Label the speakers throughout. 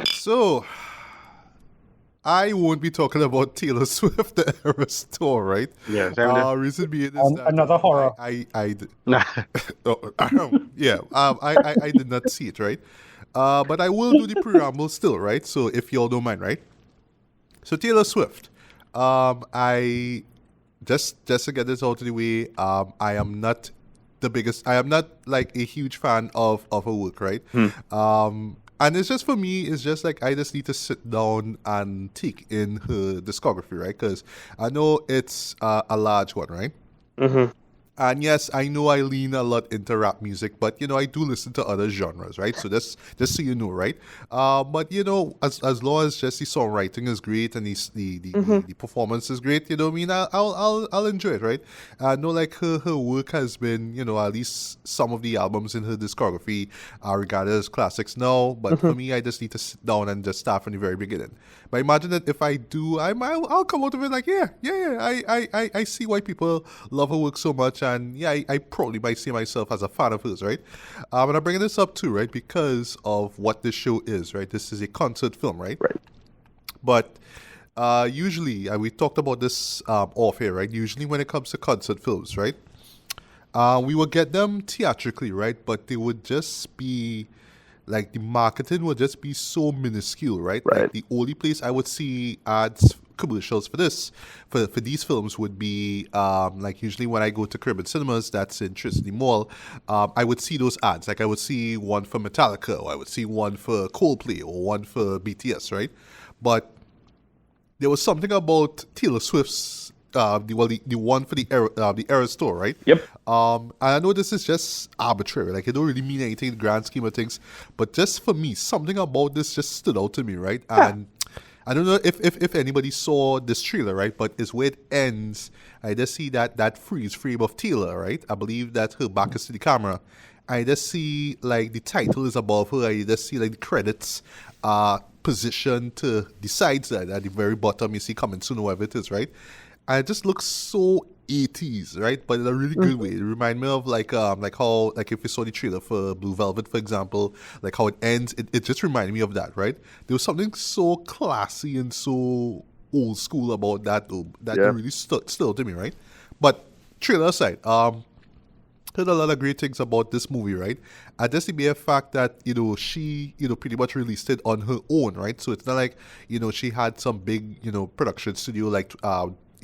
Speaker 1: So, I won't be talking about Taylor Swift, the Eras tour, right?
Speaker 2: Yeah, same there.
Speaker 1: Reason being is that
Speaker 3: Another horror.
Speaker 1: I did not see it, right? But I will do the preamble still, right? So if y'all don't mind, right? So Taylor Swift, I just to get this out of the way, I am not the biggest. I am not like a huge fan of her work, right? And it's just for me, it's just like I just need to sit down and take in her discography, right? Because I know it's a large one, right?
Speaker 2: Mm-hmm.
Speaker 1: And yes, I know I lean a lot into rap music, but I do listen to other genres, right? So just so you know, right? But as long as just the songwriting is great and the performance is great, you know what I mean? I'll enjoy it, right? I know like her work has been, at least some of the albums in her discography are regarded as classics now. But for me, I just need to sit down and just start from the very beginning. But imagine that if I do, I'll come out of it like, yeah. I see why people love her work so much, and yeah, I probably might see myself as a fan of hers, right? And I'm bringing this up too, right, because of what this show is, right? This is a concert film, right?
Speaker 2: Right.
Speaker 1: But usually, we talked about this off here, right? Usually, when it comes to concert films, right, we will get them theatrically, right? But they would just be like the marketing would just be so minuscule, right?
Speaker 2: Right.
Speaker 1: Like the only place I would see ads commercials for these films would be like usually when I go to Caribbean Cinemas, that's in Trinity Mall, I would see those ads. Like I would see one for Metallica, or I would see one for Coldplay, or one for BTS, right? But there was something about Taylor Swift's the one for the Eras store, right?
Speaker 2: Yep.
Speaker 1: And I know this is just arbitrary, like it don't really mean anything in the grand scheme of things, but just for me, something about this just stood out to me, right? And I don't know if anybody saw this trailer, right? But it's where it ends. I just see that freeze frame of Taylor, right? I believe that her back is to the camera. I just see like the title is above her. I just see like the credits positioned to the sides at the very bottom. You see coming soon, whatever it is, right? And it just looks so 80s, right? But in a really good way. It reminds me of like how like if you saw the trailer for Blue Velvet, for example, like how it ends. It just reminded me of that, right? There was something so classy and so old school about that, though, that it really stood to me, right? But trailer aside, heard a lot of great things about this movie, right? And just the mere fact that, she, pretty much released it on her own, right? So it's not like, she had some big, production studio like,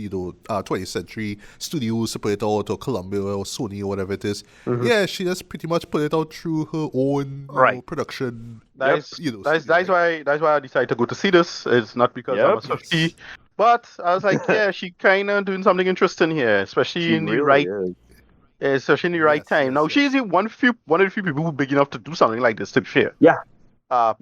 Speaker 1: 20th Century Studios to put it out, or Columbia or Sony or whatever it is. Yeah, she just pretty much put it out through her own production.
Speaker 2: That's why I decided to go to see this. It's not because I'm a Swiftie, but I was like, yeah, she kind of doing something interesting here, especially in the right time. Now she's one of the few people who are big enough to do something like this, to be fair.
Speaker 3: Yeah.
Speaker 2: I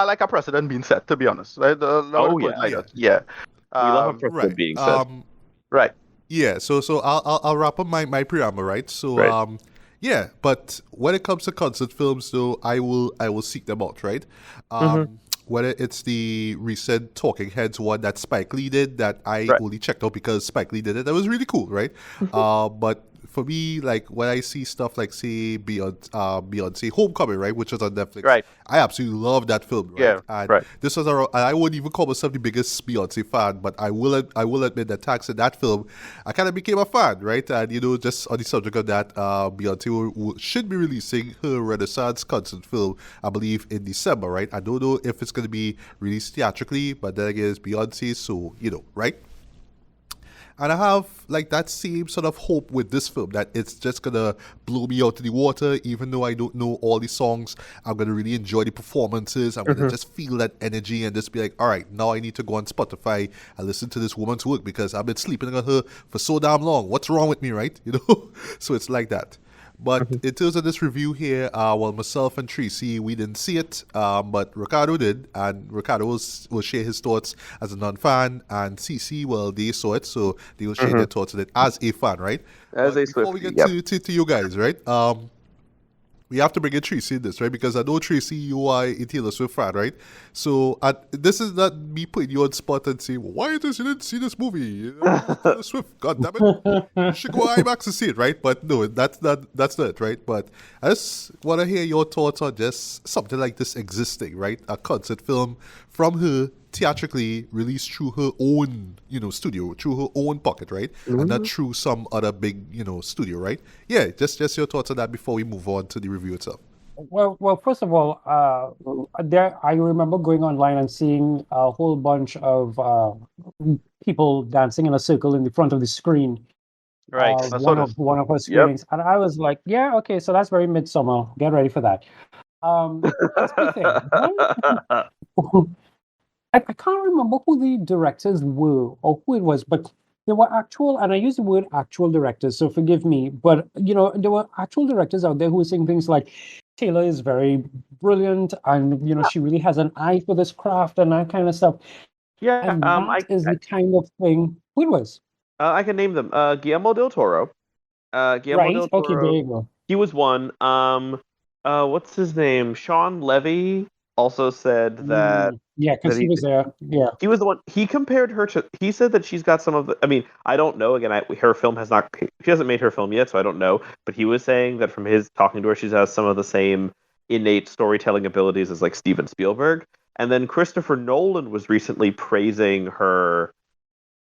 Speaker 2: like a precedent being set, to be honest. Right? Yeah.
Speaker 4: We love a precedent being set.
Speaker 2: Right.
Speaker 1: Yeah. So I'll wrap up my preamble, right? So yeah. But when it comes to concert films, though, I will seek them out, right? Whether it's the recent Talking Heads one that Spike Lee did, that I only checked out because Spike Lee did it. That was really cool, right? But for me, like when I see stuff like, say, Beyonce Homecoming, right, which was on Netflix,
Speaker 2: right,
Speaker 1: I absolutely love that film, right?
Speaker 2: Yeah,
Speaker 1: and this was I wouldn't even call myself the biggest Beyonce fan, but I will admit that thanks to that film, I kind of became a fan, right? And just on the subject of that, Beyonce should be releasing her Renaissance concert film, I believe, in December, right? I don't know if it's going to be released theatrically, but then again, it's Beyonce, so right? And I have like that same sort of hope with this film, that it's just gonna blow me out of the water. Even though I don't know all the songs, I'm gonna really enjoy the performances. I'm gonna just feel that energy and just be like, all right, now I need to go on Spotify and listen to this woman's work because I've been sleeping on her for so damn long. What's wrong with me, right? So it's like that. But in terms of this review here, myself and Tracy, we didn't see it, but Ricardo did, and Ricardo will share his thoughts as a non-fan, and CC, well, they saw it, so they will share their thoughts on it as a fan, right?
Speaker 2: Before
Speaker 1: we get to you guys, right? we have to bring in Tracy in this, right? Because I know Tracy, you are a Taylor Swift fan, right? So this is not me putting you on spot and saying, well, why is you didn't see this movie? Taylor Swift, God damn it. You should go IMAX to see it, right? But no, that's not it, right? But I just want to hear your thoughts on just something like this existing, right? A concert film from her, theatrically released through her own, studio, through her own pocket, right? Mm-hmm. And not through some other big, studio, right? Yeah, just your thoughts on that before we move on to the review itself.
Speaker 3: Well, first of all, I remember going online and seeing a whole bunch of people dancing in a circle in the front of the screen.
Speaker 2: Right.
Speaker 3: One of her screenings, and I was like, yeah, okay, so that's very Midsummer. Get ready for that. That's the thing. I can't remember who the directors were or who it was, but there were actual, and I use the word actual directors, so forgive me, but there were actual directors out there who were saying things like, Taylor is very brilliant, and she really has an eye for this craft and that kind of stuff.
Speaker 4: Yeah,
Speaker 3: and that is the kind of thing. Who it was?
Speaker 4: I can name them. Guillermo del Toro. Guillermo del Toro.
Speaker 3: Okay, there you go.
Speaker 4: He was one. What's his name? Sean Levy also said that.
Speaker 3: Yeah, because he was there. Yeah,
Speaker 4: he was the one. He compared her to. He said that she's got some of the. I mean, I don't know. Again, her film has not. She hasn't made her film yet, so I don't know. But he was saying that from his talking to her, she has some of the same innate storytelling abilities as like Steven Spielberg. And then Christopher Nolan was recently praising her,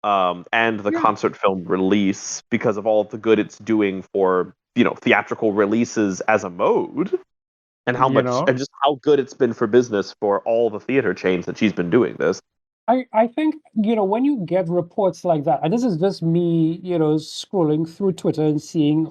Speaker 4: and the concert film release because of all of the good it's doing for theatrical releases as a mode. And how much, and just how good it's been for business for all the theater chains that she's been doing this.
Speaker 3: I think, when you get reports like that, and this is just me, scrolling through Twitter and seeing,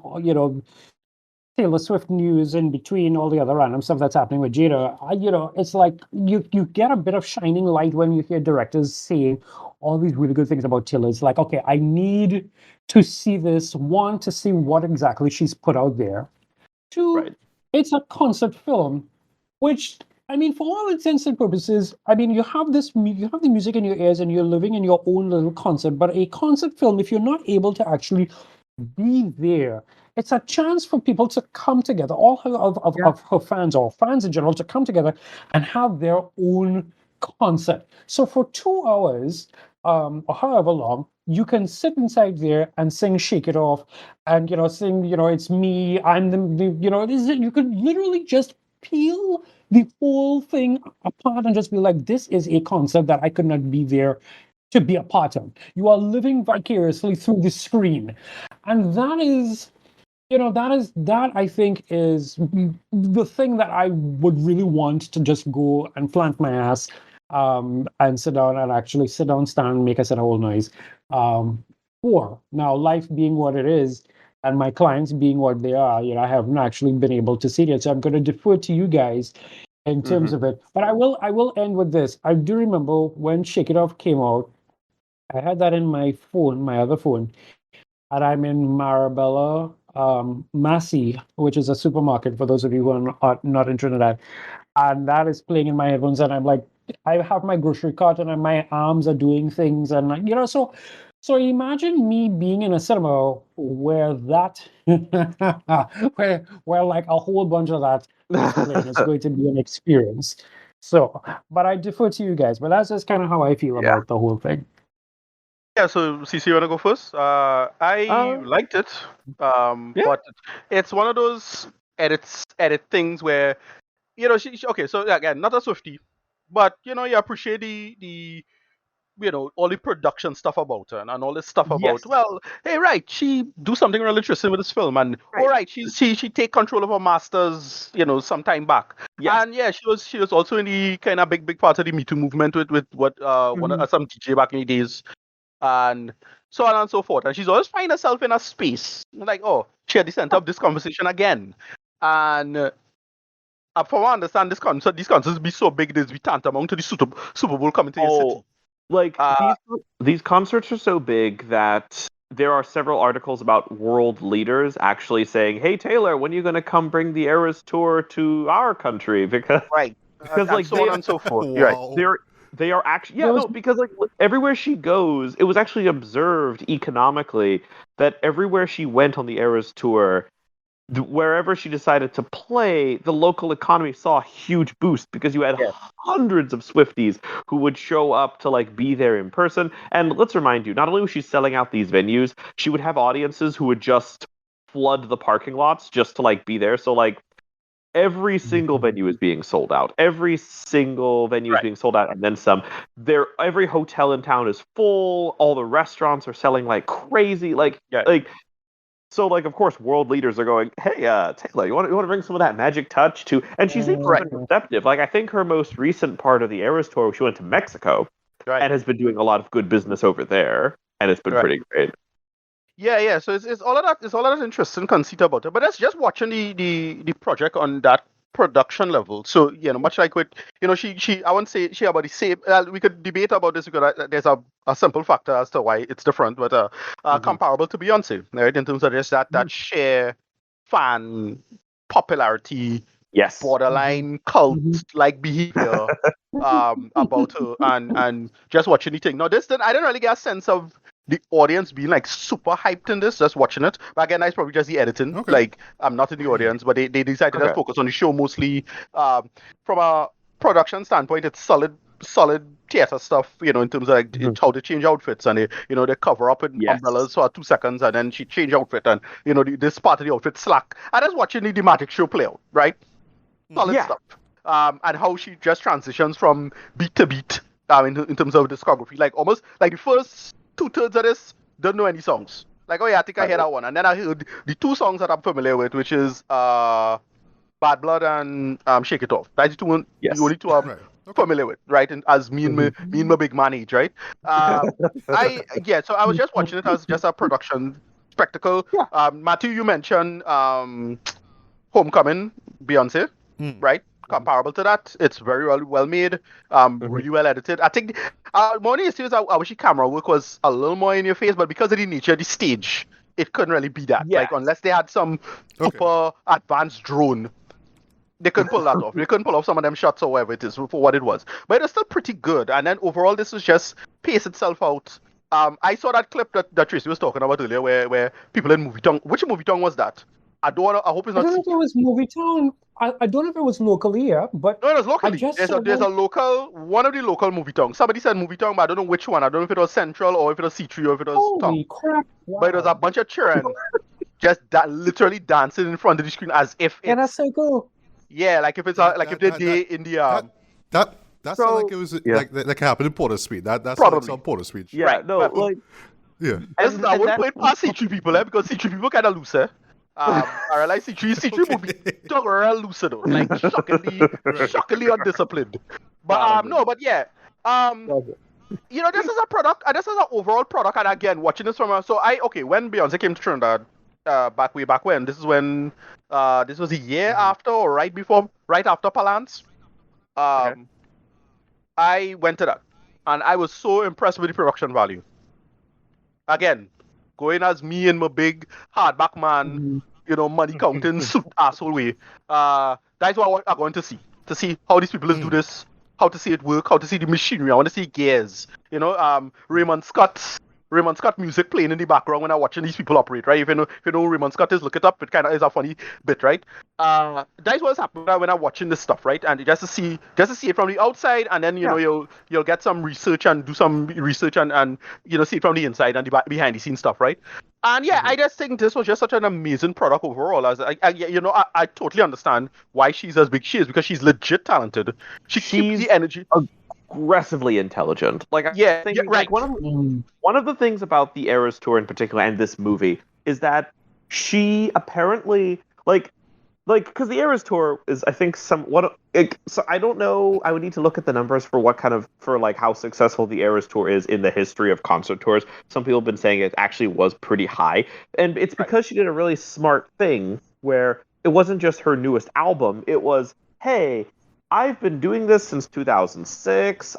Speaker 3: Taylor Swift news in between all the other random stuff that's happening with Jada, it's like you get a bit of shining light when you hear directors saying all these really good things about Taylor. It's like, okay, I need to see this, one, to see what exactly she's put out there. Two, right. It's a concert film, which, I mean, for all intents and purposes, I mean, you have the music in your ears and you're living in your own little concert. But a concert film, if you're not able to actually be there, it's a chance for people to come together, all of her fans or fans in general, to come together and have their own concert. So for 2 hours, or however long, you can sit inside there and sing Shake It Off and, sing, it's me, I'm you could literally just peel the whole thing apart and just be like, this is a concert that I could not be there to be a part of. You are living vicariously through the screen. And that is, that I think is the thing that I would really want to just go and plant my ass and sit down and actually stand, make us a whole noise. For now, life being what it is, and my clients being what they are, I haven't actually been able to see it. So I'm going to defer to you guys in terms of it. But I will end with this. I do remember when Shake It Off came out, I had that in my phone, my other phone, and I'm in Marabella, Massey, which is a supermarket for those of you who are not in Trinidad. And that is playing in my headphones, and I'm like, I have my grocery cart and my arms are doing things, and so imagine me being in a cinema where that where like a whole bunch of that is playing. It's going to be an experience. So, but I defer to you guys, but that's just kind of how I feel about the whole thing.
Speaker 2: Yeah, so CC, you want to go first? I liked it, but it's one of those edit things where, okay, so again, not a Swiftie, but you appreciate the all the production stuff about her and all this stuff about, well, hey, right, she do something really interesting with this film, and all right, she take control of her masters, some time back. And she was also in the kind of big part of the Me Too movement with what some DJ back in the days, and so on and so forth. And she's always find herself in a space like, oh, she at the center of this conversation again. And from what I understand, these concerts be so big, there's be tantamount to the Super Bowl coming to your city.
Speaker 4: Like, these concerts are so big that there are several articles about world leaders actually saying, hey, Taylor, when are you going to come bring the Eras Tour to our country? Because like,
Speaker 2: so on and so forth.
Speaker 4: Right. They are actually, because like everywhere she goes, it was actually observed economically that everywhere she went on the Eras Tour, wherever she decided to play, the local economy saw a huge boost because you had hundreds of Swifties who would show up to like be there in person. And let's remind you, not only was she selling out these venues, she would have audiences who would just flood the parking lots just to like be there. So like every single venue is being sold out. Every single venue is being sold out, and then some. Every hotel in town is full. All the restaurants are selling like crazy. So, of course, world leaders are going, hey, Taylor, you want to bring some of that magic touch to... And she seems pretty receptive. Like, I think her most recent part of the Eras Tour, she went to Mexico and has been doing a lot of good business over there, and it's been pretty great.
Speaker 2: Yeah. So it's all of that. It's all of that interesting conceit about it. But that's just watching the project on that production level. So much like with she I won't say she about the same. We could debate about this because there's a simple factor as to why it's different, but comparable to Beyonce, right? In terms of just that sheer fan popularity, borderline cult like behavior about her, and just watching the thing. Now I didn't really get a sense of the audience being like super hyped in this, just watching it. But again, that's probably just the editing.
Speaker 1: Okay.
Speaker 2: Like, I'm not in the audience, but they decided to focus on the show mostly. From a production standpoint, it's solid theater stuff, in terms of like how they change outfits, and they cover up in umbrellas for 2 seconds, and then she change outfit, and this part of the outfit slack. And just watching the magic show play out, right? Solid stuff. And how she just transitions from beat to beat, in terms of discography, like almost like the first 2/3 of this don't know any songs. Like, I think I heard that one, and then I heard the 2 songs that I'm familiar with, which is Bad Blood and Shake It Off. That's the only two I'm familiar with, right? And as me and my big man age, right? So I was just watching it as just a production spectacle. Matthew, you mentioned Homecoming, Beyonce, right? Comparable to that, it's very well made, really well edited. I think one of the issues I wish the camera work was a little more in your face, but because of the nature of the stage, it couldn't really be that. Like, unless they had some super advanced drone, they couldn't pull that off. They couldn't pull off some of them shots or whatever it is for what it was. But it's still pretty good. And then overall, this was just pace itself out. I saw that clip that Tracy was talking about earlier, where people in Movie Tongue. Which Movie Tongue was that? I hope it's not.
Speaker 3: I don't know if it was Movie Town. I don't know if it was locally here, but
Speaker 2: no, it was locally. There's a local, one of the local Movie Tongue. Somebody said Movie Tongue, but I don't know which one. I don't know if it was Central or if it was C3 or if it was Tongue.
Speaker 3: Holy crap! Wow.
Speaker 2: But it was a bunch of children just literally dancing in front of the screen as if it's.
Speaker 3: Yeah, that's so cool.
Speaker 2: Yeah, like if it's if they're in the
Speaker 1: That's like it was like happened in Porter Street. That's
Speaker 2: probably
Speaker 1: on Porter Street.
Speaker 4: Yeah,
Speaker 2: right.
Speaker 4: No, like
Speaker 1: yeah.
Speaker 2: I wouldn't put it past C3 people, because C3 people kind of loose, I realize C3 movie don't real loose though, like shockingly undisciplined. But this is a product. This is an overall product, and again, watching this from when Beyonce came to Trinidad, way back when, this is when this was a year after or right after Palance. I went to that, and I was so impressed with the production value. Again, going as me and my big hardback man, money counting suit asshole way. That's what I'm going to see how these people do this, how to see it work, how to see the machinery. I want to see gears. Raymond Scott music playing in the background when I'm watching these people operate, right? If you know who Raymond Scott is, look it up. It kind of is a funny bit, right? That's what's happening when I'm watching this stuff, right? And just to see it from the outside, and then you'll get some research and do some research and see it from the inside and the behind the scenes stuff, right? And I just think this was just such an amazing product overall. As I totally understand why she's as big as she is, because she's legit talented. She's the energy.
Speaker 4: Aggressively intelligent. Like, I think
Speaker 2: right.
Speaker 4: One of the things about the Eras Tour in particular and this movie is that she apparently because the Eras Tour is, I think, so I don't know. I would need to look at the numbers for how successful the Eras Tour is in the history of concert tours. Some people have been saying it actually was pretty high, and it's because she did a really smart thing where it wasn't just her newest album. It was, hey, I've been doing this since 2006.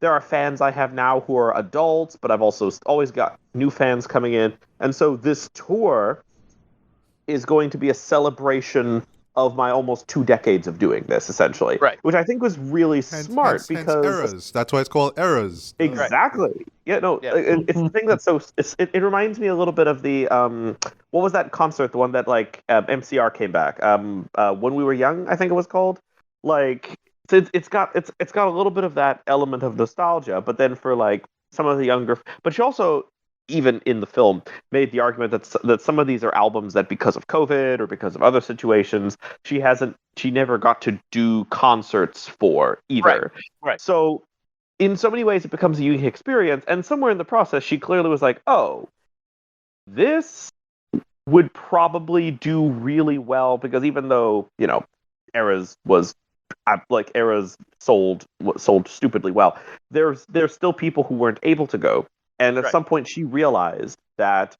Speaker 4: There are fans I have now who are adults, but I've also always got new fans coming in. And so this tour is going to be a celebration of my almost 2 decades of doing this, essentially.
Speaker 2: Right.
Speaker 4: Which I think was really smart because
Speaker 1: errors. That's why it's called errors.
Speaker 4: Exactly. Yeah. No.
Speaker 2: Yeah.
Speaker 4: It's the thing that's so. It reminds me a little bit of the what was that concert? The one that like MCR came back. When we were young, I think it was called. Like it's got a little bit of that element of nostalgia, but then for like some of the younger. But she also, even in the film, made the argument that some of these are albums that because of COVID or because of other situations, she never got to do concerts for either.
Speaker 2: Right.
Speaker 4: So in so many ways, it becomes a unique experience. And somewhere in the process, she clearly was like, oh, this would probably do really well because even though, Eras sold stupidly well, there's still people who weren't able to go. And at some point, she realized that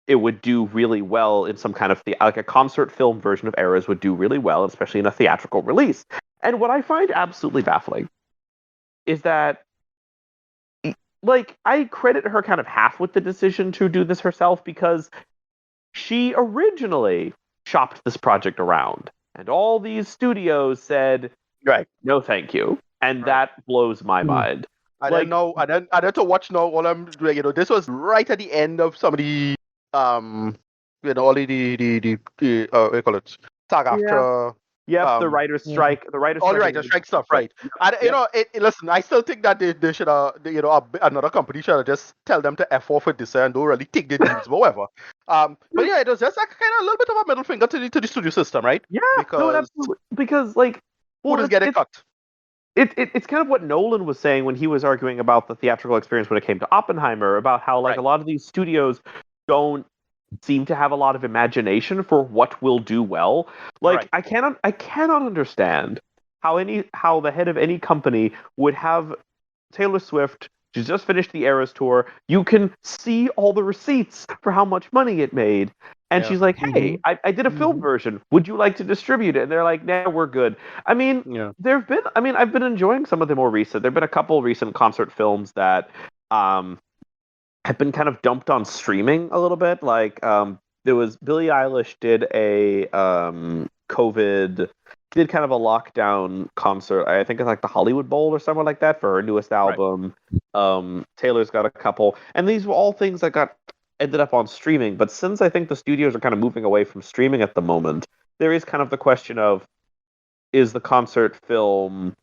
Speaker 4: it would do really well in some kind of like a concert film version of Eras would do really well, especially in a theatrical release. And what I find absolutely baffling is that, like, I credit her kind of half with the decision to do this herself because she originally shopped this project around, and all these studios said, no, thank you, and that blows my mind.
Speaker 2: I don't know. I don't to watch now. All I'm doing, this was right at the end of some of the all the what do you call it? SAG after.
Speaker 4: Yep, the writer's strike. The writer's strike.
Speaker 2: All the writer's strike stuff, right? And listen, I still think that they should another company should just tell them to F off with this and don't really take the deals, but whatever. But yeah, it was just like kind of a little bit of a middle finger to the studio system, right?
Speaker 4: Yeah, absolutely. Because like,
Speaker 2: who does get it cut?
Speaker 4: It's kind of what Nolan was saying when he was arguing about the theatrical experience when it came to Oppenheimer, about how like a lot of these studios don't seem to have a lot of imagination for what will do well. Like I cannot understand how the head of any company would have Taylor Swift. She's just finished the Eras tour. You can see all the receipts for how much money it made. And she's like, hey, I did a film version. Would you like to distribute it? And they're like, nah, we're good. I mean, I've been enjoying some of the more recent. There have been a couple recent concert films that have been kind of dumped on streaming a little bit. Like, there was Billie Eilish did a did kind of a lockdown concert. I think it's like the Hollywood Bowl or something like that for her newest album. Taylor's got a couple. And these were all things that ended up on streaming. But since I think the studios are kind of moving away from streaming at the moment, there is kind of the question of, is the concert film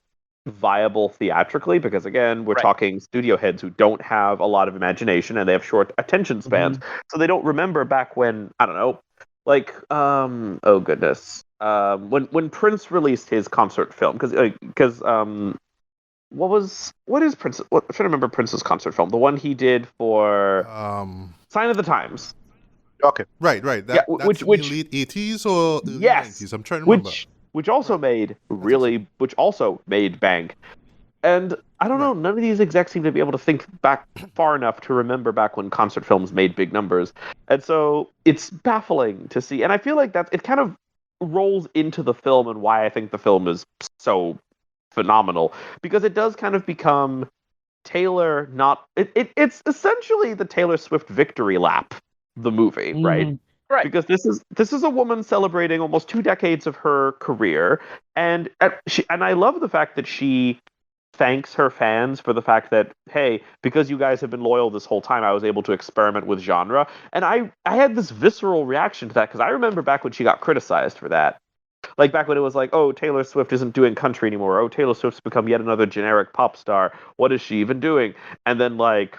Speaker 4: viable theatrically? Because again, we're talking studio heads who don't have a lot of imagination and they have short attention spans. So they don't remember back when, I don't know, like, oh goodness. When Prince released his concert film, because what is Prince? I'm trying to remember Prince's concert film. The one he did for Sign of the Times.
Speaker 2: Okay,
Speaker 1: right. That's which in the late 80s or the 90s. I'm trying to remember.
Speaker 4: Which also made bank. And I don't know, none of these execs seem to be able to think back far enough to remember back when concert films made big numbers. And so it's baffling to see. And I feel like it kind of rolls into the film and why I think the film is so phenomenal. Because it does kind of become Taylor it's essentially the Taylor Swift victory lap, the movie, right?
Speaker 2: Right.
Speaker 4: Because this is a woman celebrating almost 2 decades of her career, and I love the fact that she thanks her fans for the fact that, hey, because you guys have been loyal this whole time, I was able to experiment with genre. And I had this visceral reaction to that because I remember back when she got criticized for that. Like back when it was like, oh, Taylor Swift isn't doing country anymore. Oh, Taylor Swift's become yet another generic pop star. What is she even doing? And then like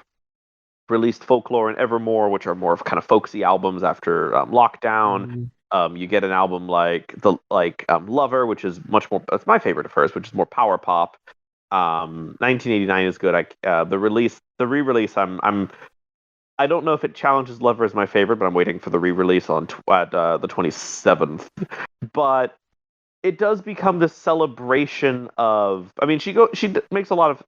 Speaker 4: released Folklore and Evermore, which are more of kind of folksy albums after lockdown. You get an album like Lover, which is much more. That's my favorite of hers, which is more power pop. 1989 is good. The re-release. I don't know if it challenges Lover as my favorite, but I'm waiting for the re-release on the 27th. But it does become this celebration of. I mean, she makes a lot of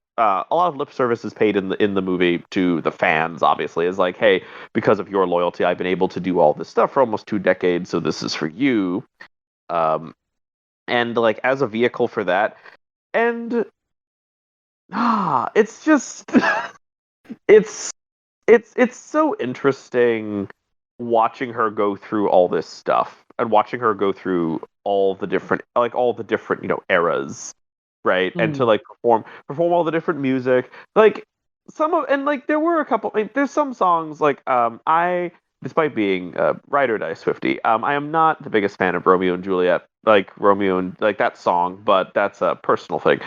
Speaker 4: lip services paid in the movie to the fans. Obviously, is like, hey, because of your loyalty, I've been able to do all this stuff for almost 2 decades. So this is for you. And like as a vehicle for that, and it's just it's so interesting watching her go through all this stuff. watching her go through all the different eras, right? And to like perform all the different music, like there were a couple. There's some songs like despite being a ride or die Swiftie, I am not the biggest fan of Romeo and Juliet, like Romeo and like that song, but that's a personal thing.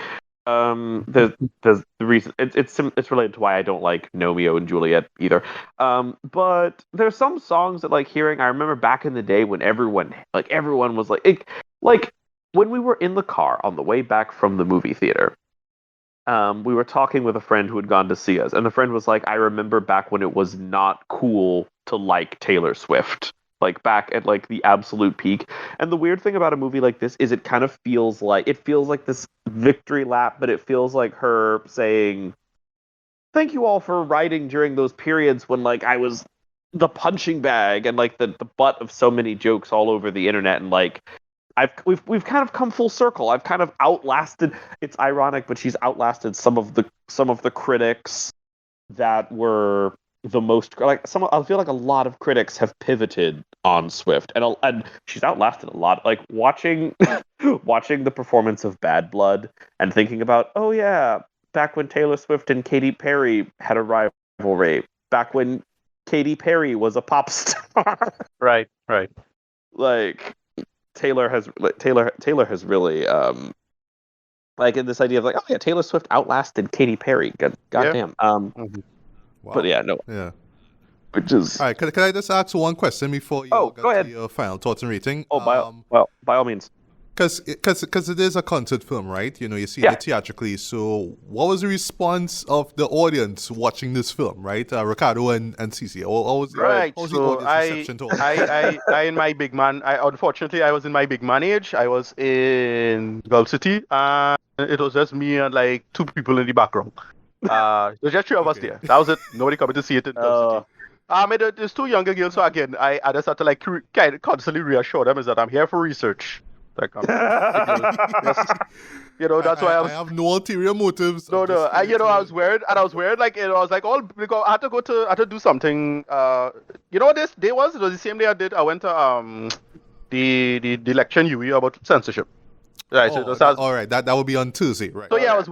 Speaker 4: There's the reason it's related to why I don't like Romeo and Juliet either. But there's some songs that like hearing. I remember back in the day when everyone was like when we were in the car on the way back from the movie theater. We were talking with a friend who had gone to see us, and the friend was like, "I remember back when it was not cool to like Taylor Swift." Like back at like the absolute peak. And the weird thing about a movie like this is it kind of feels like this victory lap, but it feels like her saying, "Thank you all for writing during those periods when like I was the punching bag and like the butt of so many jokes all over the internet, and like we've kind of come full circle. I've kind of outlasted." It's ironic, but she's outlasted some of the critics that were the most like I feel like a lot of critics have pivoted on Swift, and she's outlasted a lot. Like watching the performance of Bad Blood and thinking about, oh yeah, back when Taylor Swift and Katy Perry had a rivalry, back when Katy Perry was a pop star.
Speaker 2: Right.
Speaker 4: Like Taylor has really like in this idea of like, oh yeah, Taylor Swift outlasted Katy Perry. Goddamn.
Speaker 1: Wow.
Speaker 4: But yeah, no.
Speaker 1: Yeah.
Speaker 4: Which is
Speaker 1: all right. Can I just ask one question before you
Speaker 4: go ahead.
Speaker 1: to your final thoughts and rating?
Speaker 4: Oh, by all means.
Speaker 1: Because it is a concert film, right? You know, you see it theatrically. So, what was the response of the audience watching this film, right? Ricardo and CC. What was the audience reception to it?
Speaker 2: I in my big man. Unfortunately, I was in my big man age. I was in Gulf City, and it was just me and like two people in the background. There's just three of us there. That was it. Nobody coming to see it in Gulf City. There's two younger girls, so again, I just had to like kind of constantly reassure them is that I'm here for research. Like, that's why I
Speaker 1: have no ulterior motives.
Speaker 2: No. I was weird, and I was weird. Like, I was like, because I had to do something. You know what this day was? It was the same day I went to the lecture in UE about censorship. Right.
Speaker 1: All right. That would be on Tuesday, right?
Speaker 2: So yeah, I was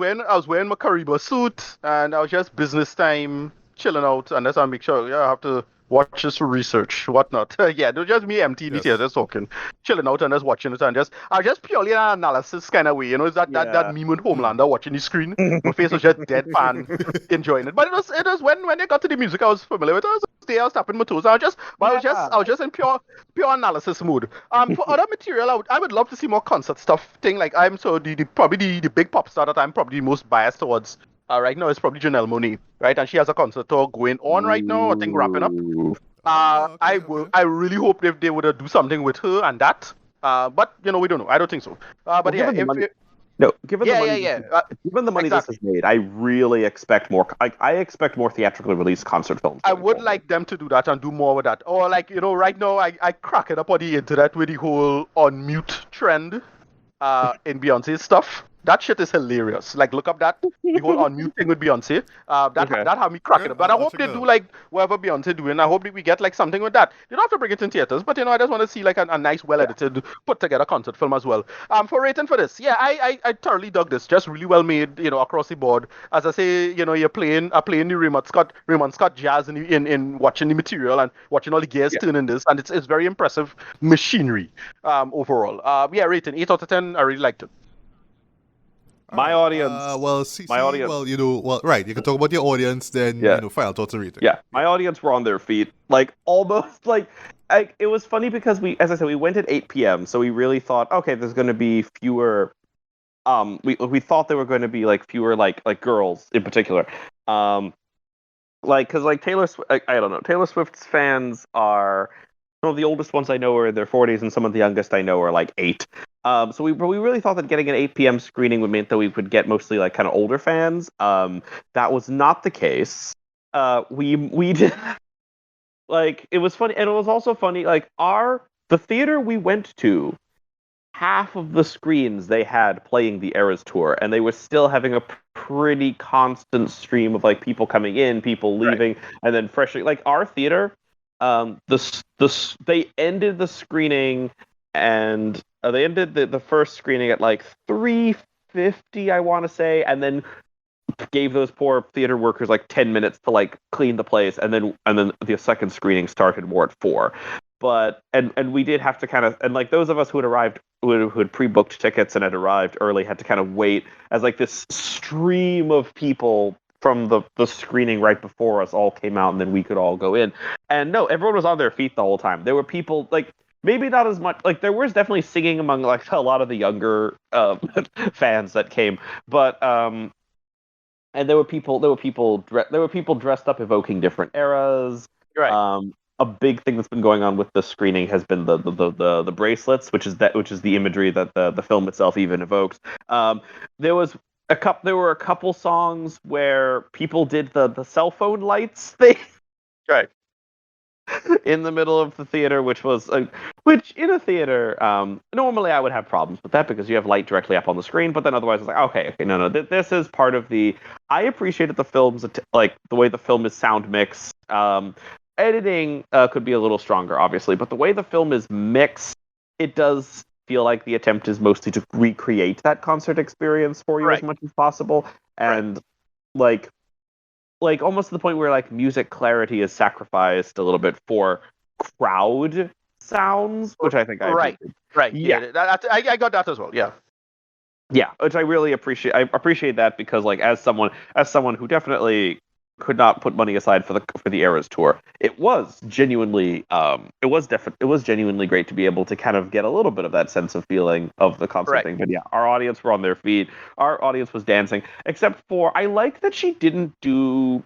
Speaker 2: wearing my Kariba suit, and I was just business time, chilling out, and that's how I make sure I have to watch this for research, whatnot. Yeah, it was just me empty in the theater, just talking, chilling out, and just watching it, and I was just purely an analysis kind of way, you know, that meme with Homelander watching the screen. My face was just deadpan, enjoying it. But it was when they got to the music I was familiar with. I was tapping my toes. I was just in pure analysis mode. For other material, I would love to see more concert stuff. I'm probably the big pop star that I'm probably most biased towards. Right now, it's probably Janelle Monáe, right? And she has a concert tour going on right now, I think wrapping up. I really hope if they would do something with her and that. But, we don't know. I don't think so. But yeah,
Speaker 4: given the money this has made, I really expect more. I expect more theatrically released concert films.
Speaker 2: I would like them to do that and do more with that. Or right now, I crack it up on the internet with the whole on mute trend in Beyonce's stuff. That shit is hilarious. Like, look up the whole on mute thing with Beyonce. That had me cracking up. But I hope they do like whatever Beyonce doing. I hope we get like something with that. You don't have to bring it in theaters, but I just want to see like a nice, well-edited, put together concert film as well. For rating for this, I thoroughly dug this. Just really well made, across the board. As I say, you're playing the Raymond Scott jazz in watching the material and watching all the gears turn in this, and it's very impressive machinery overall. Rating 8 out of 10. I really liked it.
Speaker 4: My audience.
Speaker 1: Right. You can talk about your audience, then final thoughts and rating.
Speaker 4: Yeah, my audience were on their feet, like almost like. It was funny because as I said, we went at 8 p.m. So we really thought, okay, there's going to be fewer. We thought there were going to be like fewer like girls in particular. Because Taylor Swift, I don't know. Taylor Swift's fans are. Some of the oldest ones I know are in their 40s, and some of the youngest I know are like 8. So we really thought that getting an 8 p.m. screening would mean that we would get mostly like kind of older fans. That was not the case. We did like it was funny, and it was also funny. Like the theater we went to, half of the screens they had playing the Eras tour, and they were still having a pretty constant stream of like people coming in, people leaving, and then freshly like our theater. They ended the screening and they ended the first screening at like 3:50, I want to say, and then gave those poor theater workers like 10 minutes to like clean the place, and then the second screening started more at 4. But and we did have to kind of, and like those of us who had arrived, who had pre-booked tickets and had arrived early, had to kind of wait as like this stream of people from the screening right before us all came out, and then we could all go in. And no, everyone was on their feet the whole time. There were people like, maybe not as much, like there was definitely singing among like a lot of the younger fans that came, but and there were people dressed up evoking different eras.
Speaker 2: Right.
Speaker 4: A big thing that's been going on with the screening has been the bracelets, which is the imagery that the film itself even evokes. There were a couple songs where people did the cell phone lights thing.
Speaker 2: Right.
Speaker 4: In the middle of the theater, which in a theater, normally I would have problems with that because you have light directly up on the screen, but then otherwise it's like, okay, no, this is part of I appreciated the film's, like, the way the film is sound mixed. Editing could be a little stronger, obviously, but the way the film is mixed, it does feel like the attempt is mostly to recreate that concert experience for you as much as possible, and like almost to the point where like music clarity is sacrificed a little bit for crowd sounds, which I think
Speaker 2: right. Yeah, I got that as well. Yeah,
Speaker 4: which I really appreciate. I appreciate that because like as someone who definitely could not put money aside for the Eras tour, it was genuinely genuinely great to be able to kind of get a little bit of that sense of feeling of the concert thing. But yeah, our audience were on their feet. Our audience was dancing, except for I like that she didn't do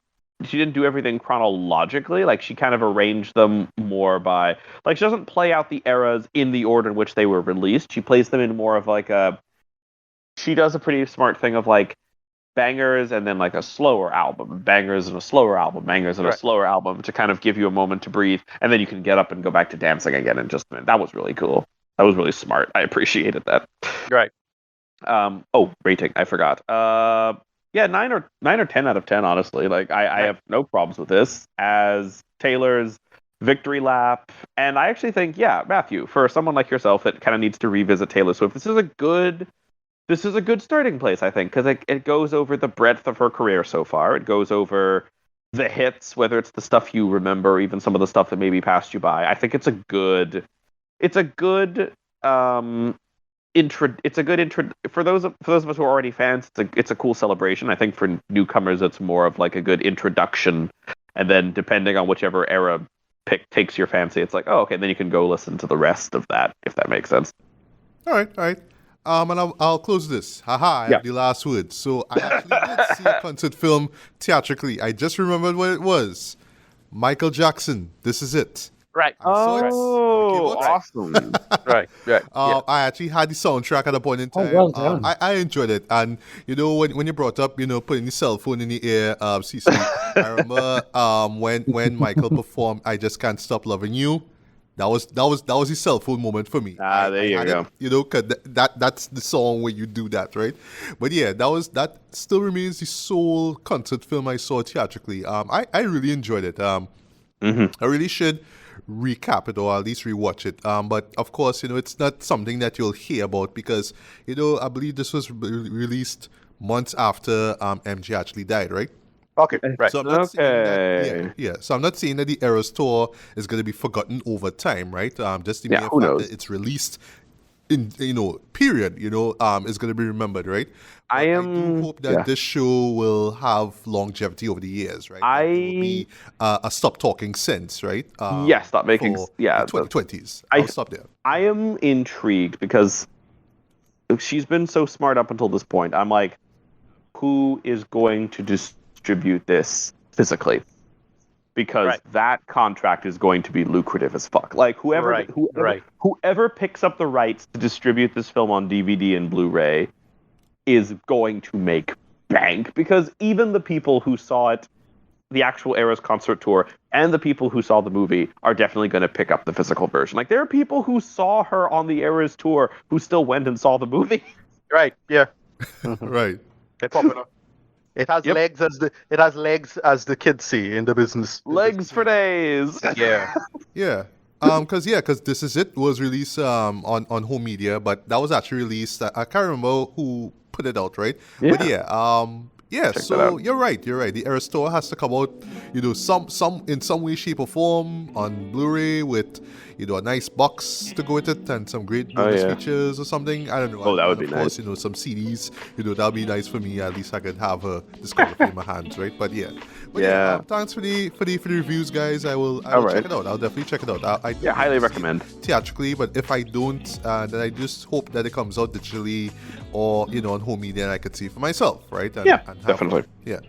Speaker 4: everything chronologically. Like she kind of arranged them more by, like, she doesn't play out the eras in the order in which they were released. She plays them in more of like she does a pretty smart thing of like bangers and then like a slower album, bangers and a slower album, bangers and a slower album, to kind of give you a moment to breathe, and then you can get up and go back to dancing again in just a minute. That was really cool. That was really smart. I appreciated that.
Speaker 2: Right.
Speaker 4: Rating, I forgot. Yeah, 9 or 10 out of 10, honestly. Like I have no problems with this as Taylor's victory lap. And I actually think, yeah, Matthew, for someone like yourself that kind of needs to revisit Taylor Swift, this is a good starting place, I think, because it goes over the breadth of her career so far. It goes over the hits, whether it's the stuff you remember, or even some of the stuff that maybe passed you by. I think it's a good intro for those of us who are already fans. It's a cool celebration. I think for newcomers, it's more of like a good introduction, and then depending on whichever era pick takes your fancy, it's like, oh, okay, then you can go listen to the rest of that, if that makes sense.
Speaker 1: All right. And I'll close this. I have the last word. So I actually did see a concert film theatrically. I just remembered what it was. Michael Jackson, This Is It.
Speaker 2: Right.
Speaker 1: I saw it. Okay,
Speaker 4: awesome.
Speaker 2: Right.
Speaker 1: I actually had the soundtrack at a point in time.
Speaker 3: well done.
Speaker 1: I enjoyed it. And, when you brought up, putting the cell phone in the ear, CC, I remember when Michael performed I Just Can't Stop Loving You. That was the cell phone moment for me.
Speaker 4: There you go.
Speaker 1: 'Cause that's the song where you do that, right? But yeah, that still remains the sole concert film I saw theatrically. I really enjoyed it. I really should recap it or at least rewatch it. But of course, it's not something that you'll hear about because, I believe this was released months after MJ actually died, right?
Speaker 2: Okay, right.
Speaker 1: So I'm not saying that, so I'm not saying that the Eras tour is going to be forgotten over time, right? Just the mere fact that it's released in, period, is going to be remembered, right? But I do hope that this show will have longevity over the years, right? There will be a stop talking sense, right?
Speaker 4: Stop making,
Speaker 1: the 2020s. I'll stop there.
Speaker 4: I am intrigued because she's been so smart up until this point. I'm like, who is going to distribute this physically? Because that contract is going to be lucrative as fuck. Like whoever picks up the rights to distribute this film on DVD and Blu-ray is going to make bank, because even the people who saw it, the actual Eras concert tour, and the people who saw the movie are definitely going to pick up the physical version. Like there are people who saw her on the Eras tour who still went and saw the movie.
Speaker 2: Right. Yeah.
Speaker 1: Right.
Speaker 2: They're popular. It has legs as the kids see in the business.
Speaker 4: Legs for days.
Speaker 2: Yeah.
Speaker 1: Yeah. Because This Is It was released on home media, but that was actually released. I can't remember who put it out, right?
Speaker 4: Yeah.
Speaker 1: But yeah.
Speaker 4: Check that
Speaker 1: So
Speaker 4: out.
Speaker 1: you're right. The Era Store has to come out, some in some way, shape, or form on Blu-ray with, a nice box to go with it and some great bonus features or something. I don't know.
Speaker 4: Oh, that would
Speaker 1: And
Speaker 4: be
Speaker 1: of course,
Speaker 4: nice.
Speaker 1: some CDs. That'd be nice for me. At least I could have a discography in my hands, right? But
Speaker 4: Yeah.
Speaker 1: thanks for the reviews, guys. I will
Speaker 4: Alright.
Speaker 1: check it out. I'll definitely check it out. I
Speaker 4: Yeah, highly recommend.
Speaker 1: theatrically, but if I don't, then I just hope that it comes out digitally or on home media and I could see for myself, right? And
Speaker 4: Yeah,
Speaker 1: have
Speaker 4: definitely.
Speaker 1: Yeah.